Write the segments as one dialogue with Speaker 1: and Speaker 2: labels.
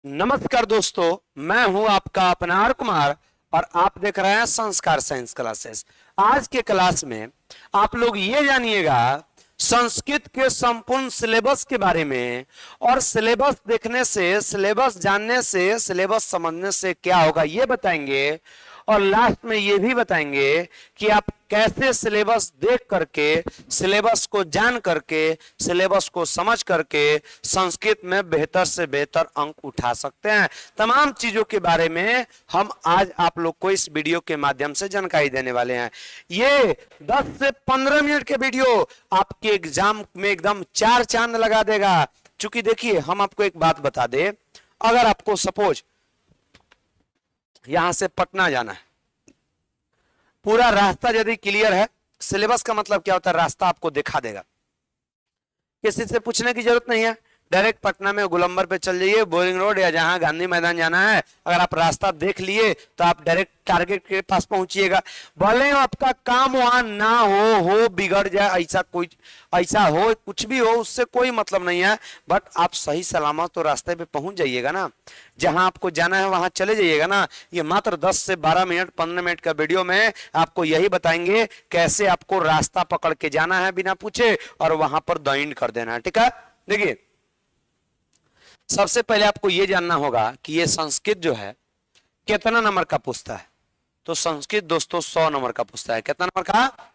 Speaker 1: नमस्कार दोस्तों, मैं हूं आपका अपना आर कुमार और आप देख रहे हैं संस्कार साइंस क्लासेस। आज के क्लास में आप लोग ये जानिएगा संस्कृत के संपूर्ण सिलेबस के बारे में, और सिलेबस देखने से, सिलेबस जानने से, सिलेबस समझने से क्या होगा ये बताएंगे। और लास्ट में ये भी बताएंगे कि आप कैसे सिलेबस देख करके, सिलेबस को जान करके, सिलेबस को समझ करके संस्कृत में बेहतर से बेहतर अंक उठा सकते हैं। तमाम चीजों के बारे में हम आज आप लोग को इस वीडियो के माध्यम से जानकारी देने वाले हैं। ये 10 से 15 मिनट के वीडियो आपके एग्जाम में एकदम चार चांद लगा देगा। चूंकि देखिए, हम आपको एक बात बता दें, अगर आपको सपोज यहां से पटना जाना है, पूरा रास्ता यदि क्लियर है, सिलेबस का मतलब क्या होता है, रास्ता आपको दिखा देगा, किसी से पूछने की जरूरत नहीं है। डायरेक्ट पटना में गोलंबर पे चल जाइए, बोरिंग रोड या जहां गांधी मैदान जाना है, अगर आप रास्ता देख लिए तो आप डायरेक्ट टारगेट के पास पहुंचिएगा। भले आपका काम वहां ना हो बिगड़ जाए, ऐसा हो, कुछ भी हो, उससे कोई मतलब नहीं है, बट आप सही सलामत तो रास्ते पे पहुंच जाइएगा ना, जहां आपको जाना है वहां चले जाइएगा ना। ये मात्र 10 से 12 मिनट 15 मिनट का वीडियो में आपको यही बताएंगे कैसे आपको रास्ता पकड़ के जाना है बिना पूछे और वहां पर दौड़ कर देना है। ठीक है, देखिए सबसे पहले आपको यह जानना होगा कि ये संस्कृत जो है कितना नंबर का पूछता है। तो संस्कृत दोस्तों 100 नंबर का पूछता है। कितना नंबर का?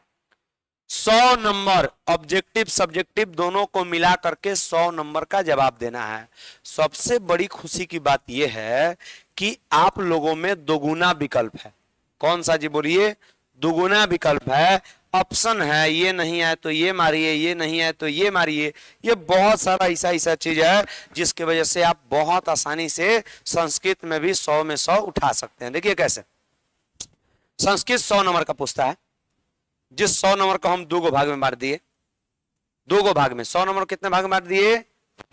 Speaker 1: 100 नंबर। ऑब्जेक्टिव सब्जेक्टिव दोनों को मिला करके 100 नंबर का जवाब देना है। सबसे बड़ी खुशी की बात यह है कि आप लोगों में दोगुना विकल्प है। कौन सा जी बोलिए? दोगुना विकल्प है, ऑप्शन है। ये नहीं है तो ये मारिए, ये नहीं है तो ये मारिए। ये बहुत सारा ऐसा चीज है जिसकी वजह से आप बहुत आसानी से संस्कृत में भी 100 में 100 उठा सकते हैं। देखिए कैसे संस्कृत 100 नंबर का पूछता है। जिस 100 नंबर को हम दो भाग में बांट दिए, 2 भाग में 100 नंबर कितने भाग में बांट दिए?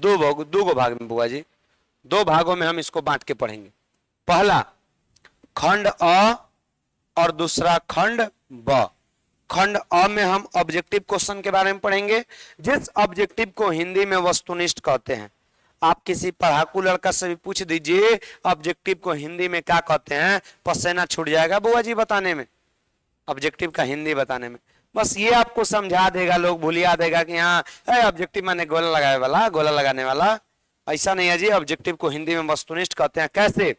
Speaker 1: 2 भाग में बुआ जी। 2 भागों में हम इसको बांट के पढ़ेंगे। पहला खंड अ और दूसरा खंड ब। खंड अ में हम ऑब्जेक्टिव क्वेश्चन के बारे में पढ़ेंगे, जिस ऑब्जेक्टिव को हिंदी में वस्तुनिष्ठ कहते हैं। आप किसी पढ़ाकू लड़का से भी पूछ दीजिए ऑब्जेक्टिव को हिंदी में क्या कहते हैं, पसीना छूट जाएगा बुआ जी बताने में, ऑब्जेक्टिव का हिंदी बताने में। बस ये आपको समझा देगा, लोग भूलिया देगा कि हाँ ऑब्जेक्टिव माने गोला लगाने वाला, गोला लगाने वाला। ऐसा नहीं है जी, ऑब्जेक्टिव को हिंदी में वस्तुनिष्ठ कहते हैं। कैसे?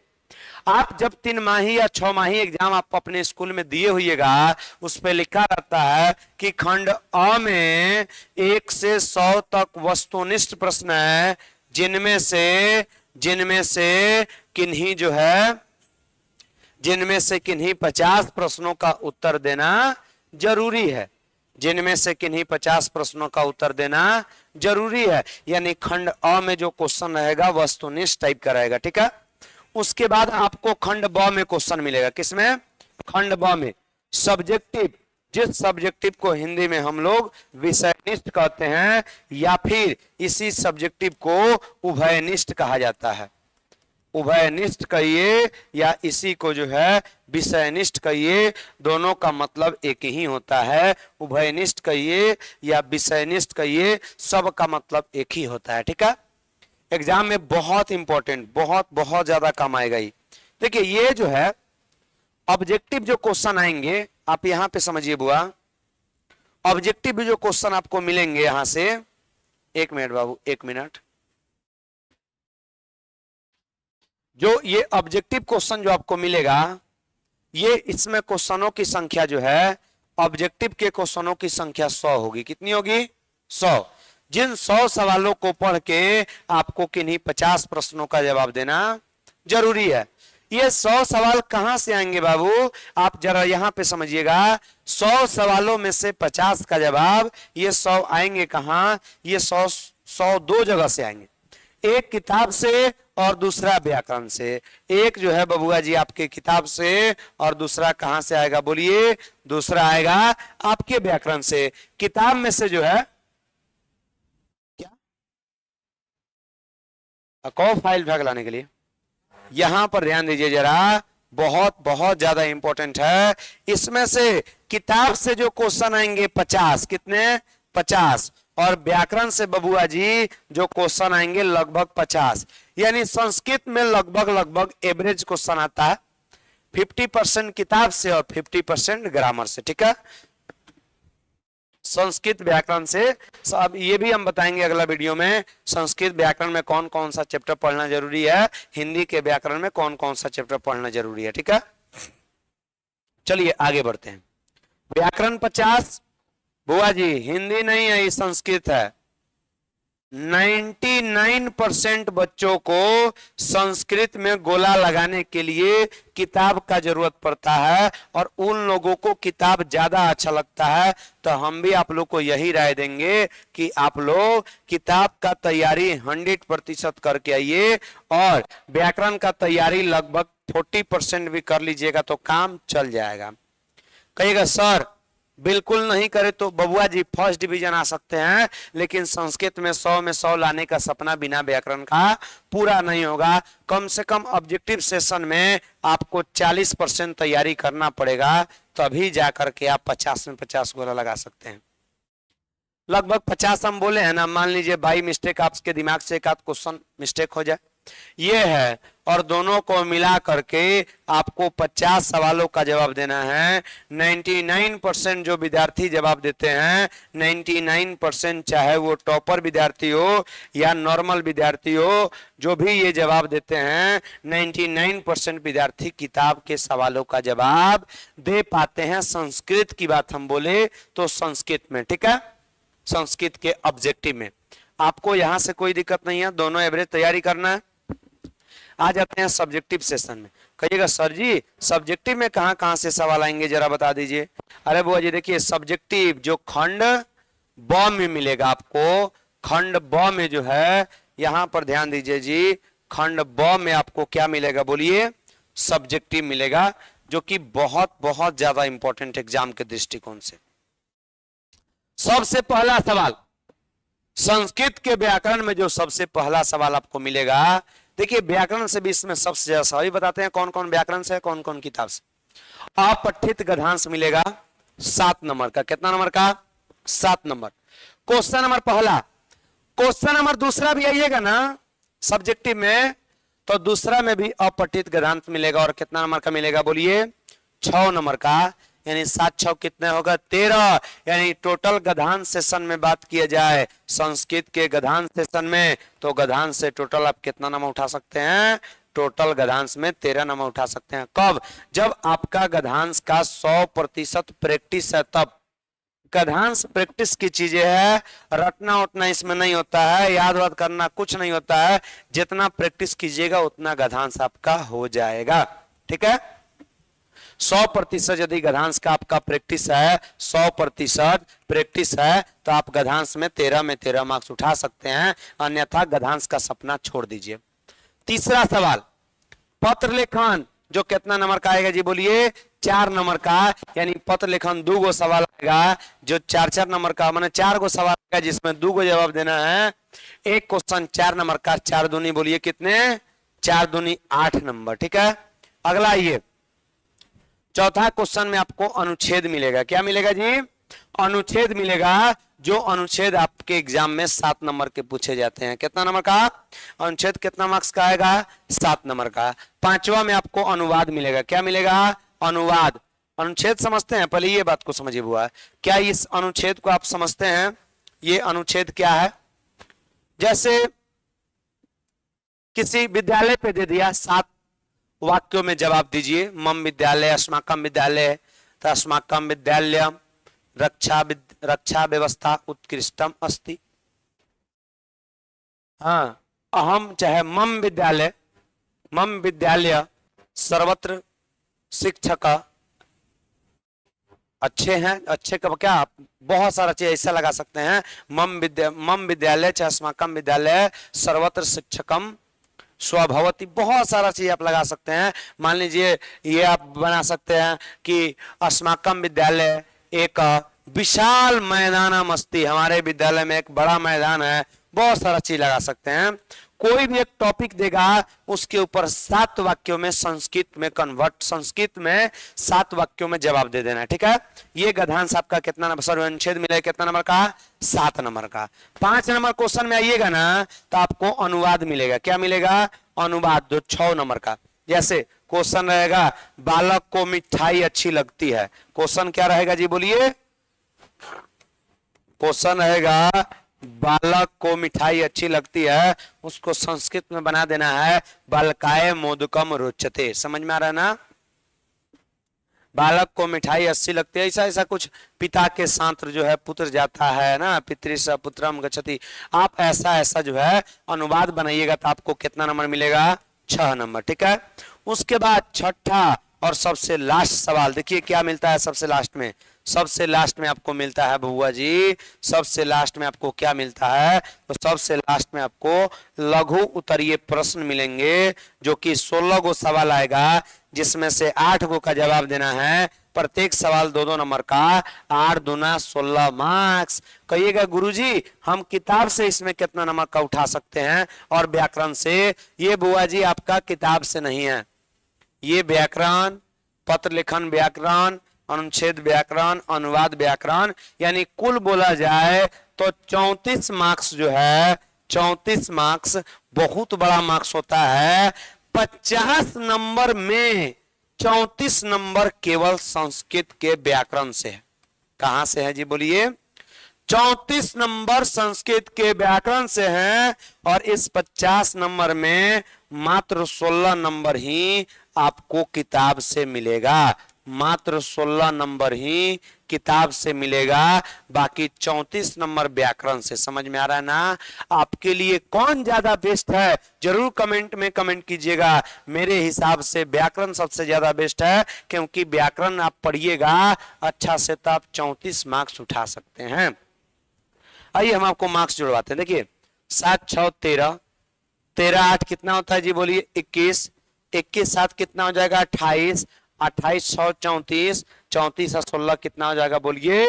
Speaker 1: आप जब 3 माही या 6 माही एग्जाम आप अपने स्कूल में दिए होइएगा, उस पर लिखा रहता है कि खंड अ में 1 से 100 तक वस्तुनिष्ठ प्रश्न है, जिनमें से किन्हीं जो है, जिनमें से किन्हीं 50 प्रश्नों का उत्तर देना जरूरी है। जिनमें से किन्हीं 50 प्रश्नों का उत्तर देना जरूरी है। यानी खंड अ में जो क्वेश्चन रहेगा वस्तुनिष्ठ टाइप का रहेगा। ठीक है, उसके बाद आपको खंड ब में क्वेश्चन मिलेगा। किसमें? खंड ब में सब्जेक्टिव, जिस सब्जेक्टिव को हिंदी में हम लोग विषयनिष्ठ कहते हैं, या फिर इसी सब्जेक्टिव को उभयनिष्ठ कहा जाता है। उभयनिष्ठ कहिए या इसी को जो है विषयनिष्ठ कहिए, दोनों का मतलब एक ही होता है। उभयनिष्ठ कहिए या विषयनिष्ठ कहिए, सब का मतलब एक ही होता है। ठीक है, एग्जाम में बहुत इंपॉर्टेंट, बहुत ज्यादा काम आएगा ही। देखिए ये जो है ऑब्जेक्टिव जो क्वेश्चन आएंगे, आप यहां पे समझिए बुआ, ऑब्जेक्टिव जो क्वेश्चन आपको मिलेंगे यहां से, 1 मिनट बाबू, 1 मिनट। जो ये ऑब्जेक्टिव क्वेश्चन जो आपको मिलेगा, ये इसमें क्वेश्चनों की संख्या जो है, ऑब्जेक्टिव के क्वेश्चनों की संख्या 100 होगी। कितनी होगी? 100। जिन 100 सवालों को पढ़ के आपको किन्हीं 50 प्रश्नों का जवाब देना जरूरी है। ये 100 सवाल कहां से आएंगे बाबू? आप जरा यहां पे समझिएगा। 100 सवालों में से 50 का जवाब, ये 100 आएंगे कहां? ये 100 दो जगह से आएंगे, एक किताब से और दूसरा व्याकरण से। एक जो है बबुआ जी आपके किताब से, और दूसरा कहां से आएगा बोलिए? दूसरा आएगा आपके व्याकरण से। किताब में से जो है क्या, कौ फाइल भाग लाने के लिए, यहां पर ध्यान दीजिए जरा, बहुत ज्यादा इंपॉर्टेंट है। इसमें से किताब से जो क्वेश्चन आएंगे 50, कितने? 50, और व्याकरण से बबुआ जी जो क्वेश्चन आएंगे लगभग 50, यानी संस्कृत में लगभग एवरेज क्वेश्चन आता है 50% किताब से और 50% ग्रामर से, ठीक है, संस्कृत व्याकरण से। अब ये भी हम बताएंगे अगला वीडियो में संस्कृत व्याकरण में कौन कौन सा चैप्टर पढ़ना जरूरी है, हिंदी के व्याकरण में कौन कौन सा चैप्टर पढ़ना जरूरी है, ठीक है। चलिए आगे बढ़ते हैं। व्याकरण 50, बुआ जी हिंदी नहीं है, ये संस्कृत है। 99% बच्चों को संस्कृत में गोला लगाने के लिए किताब का जरूरत पड़ता है, और उन लोगों को किताब ज्यादा अच्छा लगता है। तो हम भी आप लोग को यही राय देंगे कि आप लोग किताब का तैयारी 100% करके आइए, और व्याकरण का तैयारी लगभग 40% भी कर लीजिएगा तो काम चल जाएगा। कहिएगा सर बिल्कुल नहीं करे तो बबुआ जी फर्स्ट डिवीजन आ सकते हैं, लेकिन संस्कृत में 100 में 100 लाने का सपना बिना व्याकरण का पूरा नहीं होगा। कम से कम ऑब्जेक्टिव सेशन में आपको 40% तैयारी करना पड़ेगा, तभी जाकर के आप 50 में 50 गोला लगा सकते हैं। लगभग 50 हम बोले हैं ना, मान लीजिए बाई मिस्टेक आपके दिमाग से एक आध क्वेश्चन मिस्टेक हो जाए, ये है, और दोनों को मिला करके आपको 50 सवालों का जवाब देना है। 99% जो विद्यार्थी जवाब देते हैं, 99% चाहे वो टॉपर विद्यार्थी हो या नॉर्मल विद्यार्थी हो, जो भी ये जवाब देते हैं 99% विद्यार्थी किताब के सवालों का जवाब दे पाते हैं। संस्कृत की बात हम बोले तो संस्कृत में, ठीक है, संस्कृत के ऑब्जेक्टिव में आपको यहां से कोई दिक्कत नहीं है, दोनों एवरेज तैयारी करना है। आ जाते हैं सब्जेक्टिव सेशन में। कहिएगा सर जी सब्जेक्टिव में कहां कहां से सवाल आएंगे जरा बता दीजिए। अरे बुआ जी देखिए सब्जेक्टिव जो खंड ब में मिलेगा आपको, खंड ब में जो है, यहां पर ध्यान दीजिए जी, खंड ब में आपको क्या मिलेगा बोलिए, सब्जेक्टिव मिलेगा, जो कि बहुत बहुत ज्यादा इंपॉर्टेंट एग्जाम के दृष्टिकोण से। सबसे पहला सवाल संस्कृत के व्याकरण में जो सबसे पहला सवाल आपको मिलेगा, देखिए व्याकरण से भी इसमें सबसे ज्यादा सवाल बताते हैं कौन कौन व्याकरण से, कौन कौन किताब से। अपठित गद्यांश मिलेगा 7 नंबर का, कितना नंबर का, 7 नंबर। क्वेश्चन नंबर पहला, क्वेश्चन नंबर दूसरा भी आइएगा ना सब्जेक्टिव में, तो दूसरा में भी अपठित गद्यांश मिलेगा, और कितना नंबर का मिलेगा बोलिए, 6 नंबर का, यानी 7 6 कितने होगा 13। यानी टोटल गद्यांश सेशन में बात किया जाए संस्कृत के गद्यांश सेशन में, तो गद्यांश से टोटल आप कितना नंबर उठा सकते हैं, टोटल गद्यांश में 13 नंबर उठा सकते हैं। कब, जब आपका गद्यांश का 100% प्रैक्टिस है, तब। गद्यांश प्रैक्टिस की चीजें है, रटना उतना इसमें नहीं होता है, याद वाद करना कुछ नहीं होता है, जितना प्रैक्टिस कीजिएगा उतना गद्यांश आपका हो जाएगा, ठीक है। 100% यदि गद्यांश का आपका प्रैक्टिस है, 100% प्रैक्टिस है, तो आप गद्यांश में 13 मार्क्स उठा सकते हैं, अन्यथा गद्यांश का सपना छोड़ दीजिए। तीसरा सवाल पत्र लेखन, जो कितना नंबर का आएगा जी बोलिए, 4 नंबर का, यानी पत्र लेखन 2 गो सवाल आएगा, जो 4 नंबर का, माने 4 गो सवाल आएगा जिसमें 2 गो जवाब देना है। एक क्वेश्चन 4 नंबर का, 4 दूनी बोलिए कितने, 4 दूनी 8 नंबर, ठीक है। अगला आइए, चौथा क्वेश्चन में आपको अनुच्छेद मिलेगा, क्या मिलेगा जी, अनुच्छेद मिलेगा, जो अनुच्छेद आपके एग्जाम में 7 नंबर के पूछे जाते हैं। कितना नंबर का अनुच्छेद, कितना मार्क्स का आएगा, 7 नंबर का। पांचवा में आपको अनुवाद मिलेगा, क्या मिलेगा, अनुवाद। अनुच्छेद समझते हैं, पहले ये बात को समझिए बुआ, क्या इस अनुच्छेद को आप समझते हैं, ये अनुच्छेद क्या है। जैसे किसी विद्यालय पे दे दिया 7 वाक्यों में जवाब दीजिए, मम विद्यालय, अस्माकम विद्यालय, तो अस्माकम विद्यालय रक्षा व्यवस्था उत्कृष्टम अस्ति। हाँ, अहम चाहे मम विद्यालय सर्वत्र शिक्षक अच्छे हैं, अच्छे का क्या बहुत सारा चीज ऐसा लगा सकते हैं, मम विद्यालय चाहे अस्माकम विद्यालय सर्वत्र शिक्षकम स्वभवती, बहुत सारा चीज आप लगा सकते हैं। मान लीजिए ये आप बना सकते हैं कि अस्माकम विद्यालय एक विशाल मैदान मस्ती, हमारे विद्यालय में एक बड़ा मैदान है, बहुत सारा चीज लगा सकते हैं। कोई भी एक टॉपिक देगा उसके ऊपर 7 वाक्यों में संस्कृत में कन्वर्ट, संस्कृत में 7 वाक्यों में जवाब दे देना है, ठीक है। ये गधांश आपका कितना नंबर, सॉरी अनुच्छेद मिलेगा कितना नंबर का, 7 नंबर का। 5 नंबर क्वेश्चन में आइएगा ना तो आपको अनुवाद मिलेगा, क्या मिलेगा, अनुवाद, जो 6 नंबर का। जैसे क्वेश्चन रहेगा बालक को मिठाई अच्छी लगती है, क्वेश्चन क्या रहेगा जी बोलिए, क्वेश्चन रहेगा बालक को मिठाई अच्छी लगती है, उसको संस्कृत में बना देना है बालकाय मोदकम रोचते, समझ में आ रहा है ना। बालक को मिठाई अच्छी लगती है, ऐसा ऐसा कुछ, पिता के साथ जो है पुत्र जाता है ना, पितृस पुत्रम गच्छति, आप ऐसा ऐसा जो है अनुवाद बनाइएगा तो आपको कितना नंबर मिलेगा, 6 नंबर, ठीक है। उसके बाद छठा और सबसे लास्ट सवाल, देखिए क्या मिलता है सबसे लास्ट में, सबसे लास्ट में आपको मिलता है बुआ जी, सबसे लास्ट में आपको क्या मिलता है, तो सबसे लास्ट में आपको लघु उत्तरीय प्रश्न मिलेंगे जो कि 16 गो सवाल आएगा, जिसमें से 8 गो का जवाब देना है, प्रत्येक सवाल 2-2 नंबर का, 8 दूना 16 मार्क्स। कहिएगा गुरुजी हम किताब से इसमें कितना नंबर का उठा सकते हैं और व्याकरण से, ये बुआ जी आपका किताब से नहीं है, ये व्याकरण, पत्र लेखन व्याकरण, अनुच्छेद व्याकरण, अनुवाद व्याकरण, यानी कुल बोला जाए तो 34 मार्क्स जो है, 34 मार्क्स बहुत बड़ा मार्क्स होता है। 50 नंबर में 34 नंबर केवल संस्कृत के व्याकरण से है। कहां से है जी बोलिए, 34 नंबर संस्कृत के व्याकरण से हैं, और इस 50 नंबर में मात्र 16 नंबर ही आपको किताब से मिलेगा, मात्र 16 नंबर ही किताब से मिलेगा, बाकी 34 नंबर व्याकरण से। समझ में आ रहा है ना। आपके लिए कौन ज्यादा बेस्ट है जरूर कमेंट में कमेंट कीजिएगा। मेरे हिसाब से व्याकरण सबसे ज्यादा बेस्ट है, क्योंकि व्याकरण आप पढ़िएगा अच्छा से तो आप 34 मार्क्स उठा सकते हैं। आइए हम आपको मार्क्स जुड़वाते हैं। देखिए 7 6 13, 13 8 कितना होता है जी बोलिए, 21, 21 7 कितना हो जाएगा, 28, 28 6 34, 34 और 16 कितना हो जाएगा बोलिए,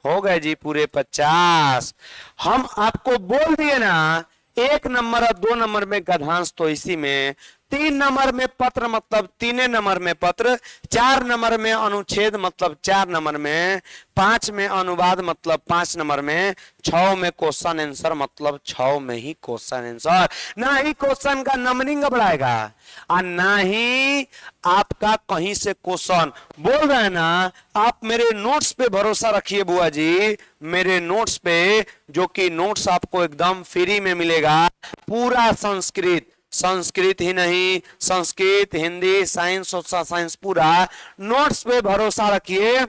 Speaker 1: हो गए जी पूरे 50। हम आपको बोल दिए ना 1 नंबर और 2 नंबर में गधांश तो इसी में, 3 नंबर में पत्र मतलब 3 नंबर में पत्र, 4 नंबर में अनुच्छेद मतलब 4 नंबर में, 5 में अनुवाद मतलब 5 नंबर में, 6 में क्वेश्चन आंसर मतलब 6 में ही क्वेश्चन आंसर। ना ही क्वेश्चन का नंबरिंग बढ़ाएगा और ना ही आपका कहीं से क्वेश्चन बोल रहे हैं ना। आप मेरे नोट्स पे भरोसा रखिए बुआ जी, मेरे नोट्स पे, जो कि नोट्स आपको एकदम फ्री में मिलेगा, पूरा संस्कृत, संस्कृत ही नहीं, Sanskrit Hindi science social science पूरा नोट्स पे भरोसा रखिए।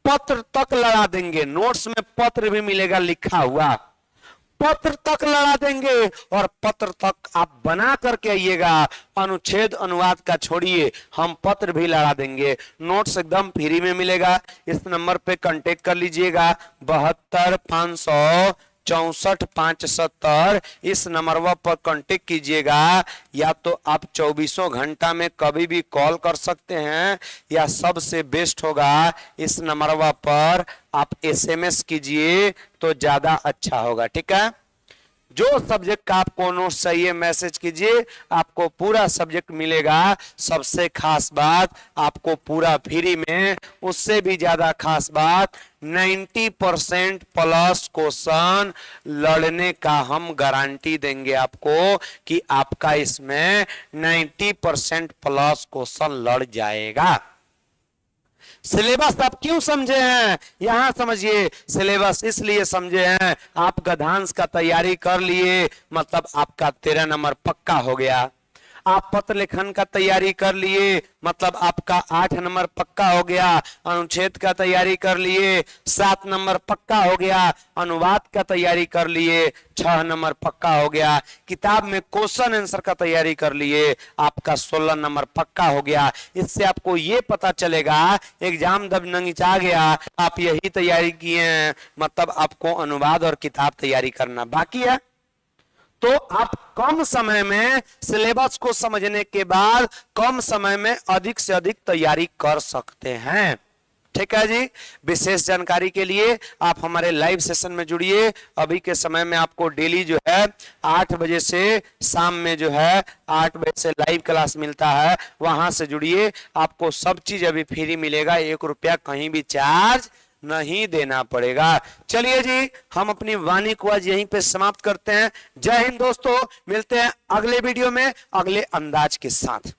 Speaker 1: पत्र तक लड़ा देंगे, नोट्स में पत्र भी मिलेगा लिखा हुआ, पत्र तक लड़ा देंगे, और पत्र तक आप बना करके आइएगा। अनुच्छेद अनुवाद का छोड़िए, हम पत्र भी लड़ा देंगे। नोट्स एकदम फ्री में मिलेगा। इस नंबर पे कांटेक्ट कर लीजिएगा 72 564 570, इस नंबर पर कांटेक्ट कीजिएगा। या तो आप 24 घंटा में कभी भी कॉल कर सकते हैं, या सबसे बेस्ट होगा इस नंबर पर आप एसएमएस कीजिए तो ज्यादा अच्छा होगा, ठीक है। जो सब्जेक्ट का आपको नोट चाहिए मैसेज कीजिए, आपको पूरा सब्जेक्ट मिलेगा। सबसे खास बात आपको पूरा फ्री में, उससे भी ज्यादा खास बात 90% प्लस क्वेश्चन लड़ने का हम गारंटी देंगे आपको कि आपका इसमें 90% प्लस क्वेश्चन लड़ जाएगा। सिलेबस आप क्यों समझे हैं, यहां समझिए। सिलेबस इसलिए समझे हैं, आप गधांश का तैयारी कर लिए मतलब आपका 13 नंबर पक्का हो गया। आप पत्र लेखन का तैयारी कर लिए मतलब आपका 8 नंबर पक्का हो गया। अनुच्छेद का तैयारी कर लिए 7 नंबर पक्का हो गया। अनुवाद का तैयारी कर लिए 6 नंबर पक्का हो गया। किताब में क्वेश्चन आंसर का तैयारी कर लिए आपका 16 नंबर पक्का हो गया। इससे आपको ये पता चलेगा एग्जाम जब नंगिचा गया आप यही तैयारी किए हैं, मतलब आपको अनुवाद और किताब तैयारी करना बाकी है। तो आप कम समय में सिलेबस को समझने के बाद कम समय में अधिक से अधिक तैयारी कर सकते हैं, ठीक है जी। विशेष जानकारी के लिए आप हमारे लाइव सेशन में जुड़िए। अभी के समय में आपको डेली जो है 8 बजे से शाम में जो है 8 बजे से लाइव क्लास मिलता है, वहां से जुड़िए। आपको सब चीज अभी फ्री मिलेगा, 1 रुपया कहीं भी चार्ज नहीं देना पड़ेगा। चलिए जी, हम अपनी वाणी को आज यहीं पे समाप्त करते हैं। जय हिंद दोस्तों, मिलते हैं अगले वीडियो में अगले अंदाज के साथ।